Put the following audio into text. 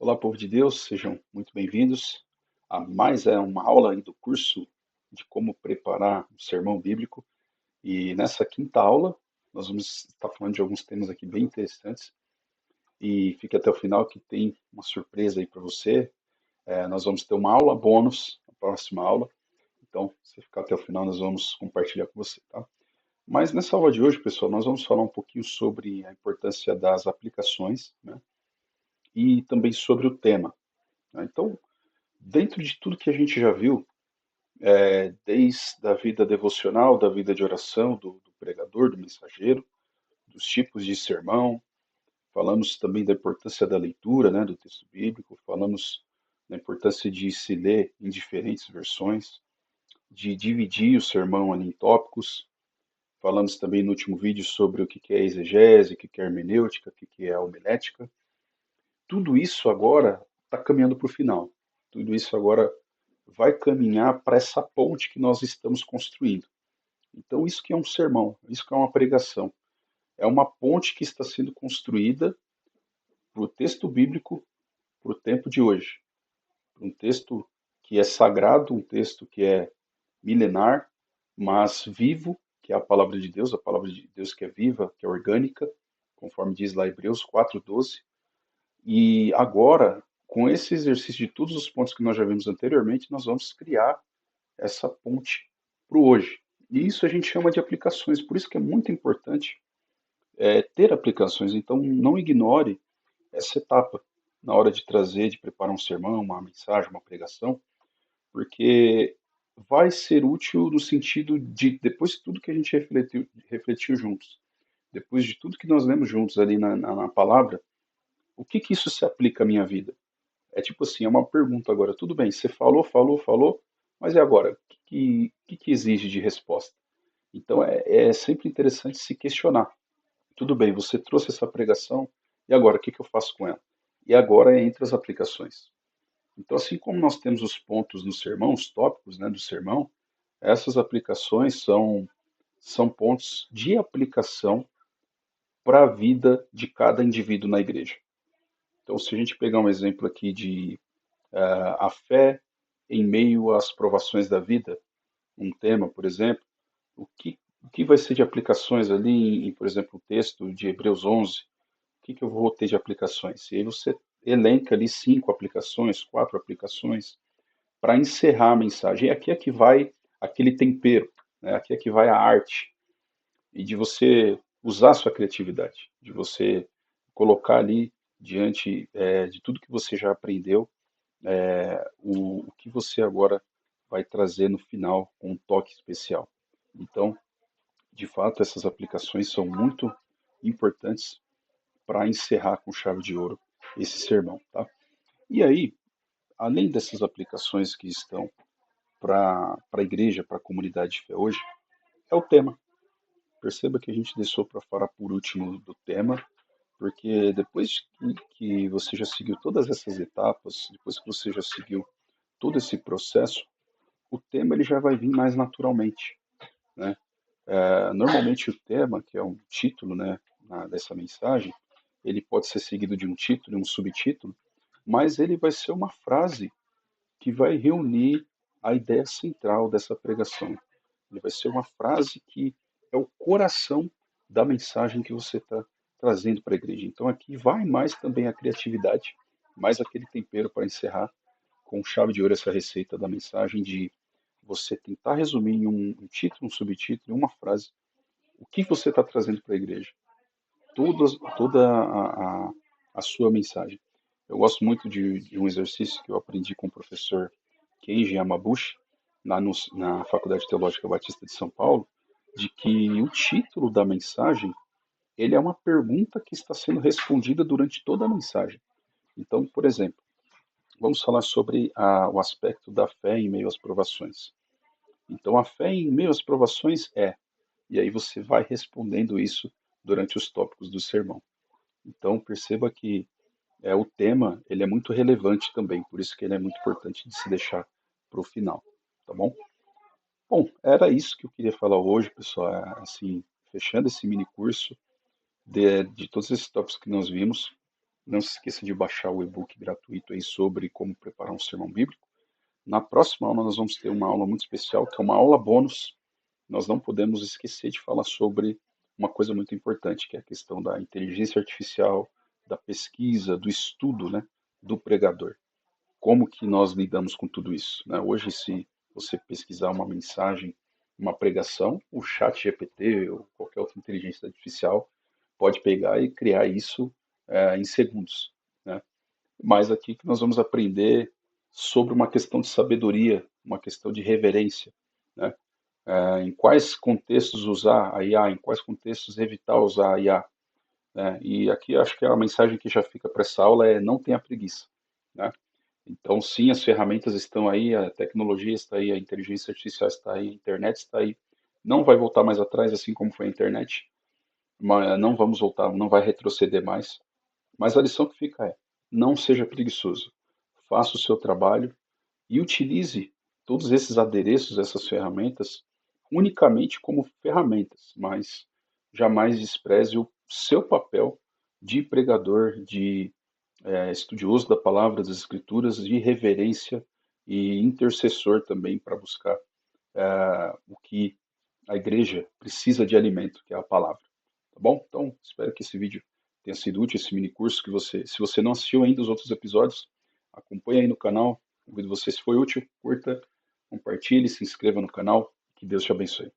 Olá, povo de Deus, sejam muito bem-vindos a mais uma aula aí do curso de como preparar um sermão bíblico. E nessa quinta aula, nós vamos estar falando de alguns temas aqui bem interessantes. E fique até o final que tem uma surpresa aí para você. Nós vamos ter uma aula bônus na próxima aula. Então, se ficar até o final, nós vamos compartilhar com você, tá? Mas nessa aula de hoje, pessoal, nós vamos falar um pouquinho sobre a importância das aplicações, né? E também sobre o tema, né? Então, dentro de tudo que a gente já viu, desde a vida devocional, da vida de oração, do pregador, do mensageiro, dos tipos de sermão, falamos também da importância da leitura, né, do texto bíblico, falamos da importância de se ler em diferentes versões, de dividir o sermão ali em tópicos, falamos também no último vídeo sobre o que é exegese, o que é hermenêutica, o que é homilética. Tudo isso agora está caminhando para o final. Tudo isso agora vai caminhar para essa ponte que nós estamos construindo. Então, isso que é um sermão, isso que é uma pregação. É uma ponte que está sendo construída para o texto bíblico, para o tempo de hoje. Um texto que é sagrado, um texto que é milenar, mas vivo, que é a palavra de Deus que é viva, que é orgânica, conforme diz lá Hebreus 4:12. E agora, com esse exercício de todos os pontos que nós já vimos anteriormente, nós vamos criar essa ponte para o hoje. E isso a gente chama de aplicações, por isso que é muito importante ter aplicações. Então, não ignore essa etapa na hora de trazer, de preparar um sermão, uma mensagem, uma pregação, porque vai ser útil no sentido de, depois de tudo que a gente refletiu juntos, depois de tudo que nós lemos juntos ali na palavra, o que isso se aplica à minha vida? É tipo assim, é uma pergunta agora. Tudo bem, você falou, falou, falou, mas e agora? O que exige de resposta? Então é sempre interessante se questionar. Tudo bem, você trouxe essa pregação, e agora o que eu faço com ela? E agora é entre as aplicações. Então, assim como nós temos os pontos no sermão, os tópicos, né, do sermão, essas aplicações são pontos de aplicação para a vida de cada indivíduo na igreja. Então, se a gente pegar um exemplo aqui de a fé em meio às provações da vida, um tema, por exemplo, o que vai ser de aplicações ali, por exemplo, o texto de Hebreus 11, o que eu vou ter de aplicações? E aí você elenca ali 5 aplicações, 4 aplicações, para encerrar a mensagem. E aqui é que vai aquele tempero, né? Aqui é que vai a arte, e de você usar a sua criatividade, de você colocar ali diante de tudo que você já aprendeu, o que você agora vai trazer no final com um toque especial. Então, de fato, essas aplicações são muito importantes para encerrar com chave de ouro esse sermão, tá? E aí, além dessas aplicações que estão para a igreja, para a comunidade de fé hoje, é o tema. Perceba que a gente deixou para falar por último do tema, porque depois que você já seguiu todas essas etapas, depois que você já seguiu todo esse processo, o tema ele já vai vir mais naturalmente, né? Normalmente o tema, que é um título, né, dessa mensagem, ele pode ser seguido de um título e um subtítulo, mas ele vai ser uma frase que vai reunir a ideia central dessa pregação. Ele vai ser uma frase que é o coração da mensagem que você está trazendo para a igreja. Então aqui vai mais também a criatividade, mais aquele tempero para encerrar com chave de ouro essa receita da mensagem de você tentar resumir em um título, um subtítulo, em uma frase, o que você está trazendo para a igreja. Toda a sua mensagem. Eu gosto muito de um exercício que eu aprendi com o professor Kenji Yamabushi, na Faculdade Teológica Batista de São Paulo, de que o título da mensagem ele é uma pergunta que está sendo respondida durante toda a mensagem. Então, por exemplo, vamos falar sobre o aspecto da fé em meio às provações. Então, a fé em meio às provações e aí você vai respondendo isso durante os tópicos do sermão. Então, perceba que o tema ele é muito relevante também, por isso que ele é muito importante de se deixar para o final, tá bom? Bom, era isso que eu queria falar hoje, pessoal. Assim, fechando esse mini curso de todos esses tópicos que nós vimos, Não se esqueça de baixar o e-book gratuito aí sobre como preparar um sermão bíblico. Na próxima aula nós vamos ter uma aula muito especial, que é uma aula bônus. Nós não podemos esquecer de falar sobre uma coisa muito importante, que é a questão da inteligência artificial, da pesquisa, do estudo, né, do pregador. Como que nós lidamos com tudo isso, né? Hoje, se você pesquisar uma mensagem, uma pregação, o chat GPT ou qualquer outra inteligência artificial pode pegar e criar isso em segundos, né? Mas aqui que nós vamos aprender sobre uma questão de sabedoria, uma questão de reverência, né? Em quais contextos usar a IA, em quais contextos evitar usar a IA, né? E aqui acho que a mensagem que já fica para essa aula é não tenha preguiça, né? Então, sim, as ferramentas estão aí, a tecnologia está aí, a inteligência artificial está aí, a internet está aí. Não vai voltar mais atrás, assim como foi a internet, mas não vamos voltar, não vai retroceder mais. Mas a lição que fica é: não seja preguiçoso. Faça o seu trabalho e utilize todos esses adereços, essas ferramentas, unicamente como ferramentas, mas jamais despreze o seu papel de pregador, de estudioso da palavra, das escrituras, de reverência e intercessor também para buscar o que a igreja precisa de alimento, que é a palavra. Tá bom? Então, espero que esse vídeo tenha sido útil, esse mini curso que você, se você não assistiu ainda os outros episódios, acompanhe aí no canal. Convido você, se foi útil, curta, compartilhe, se inscreva no canal. Que Deus te abençoe.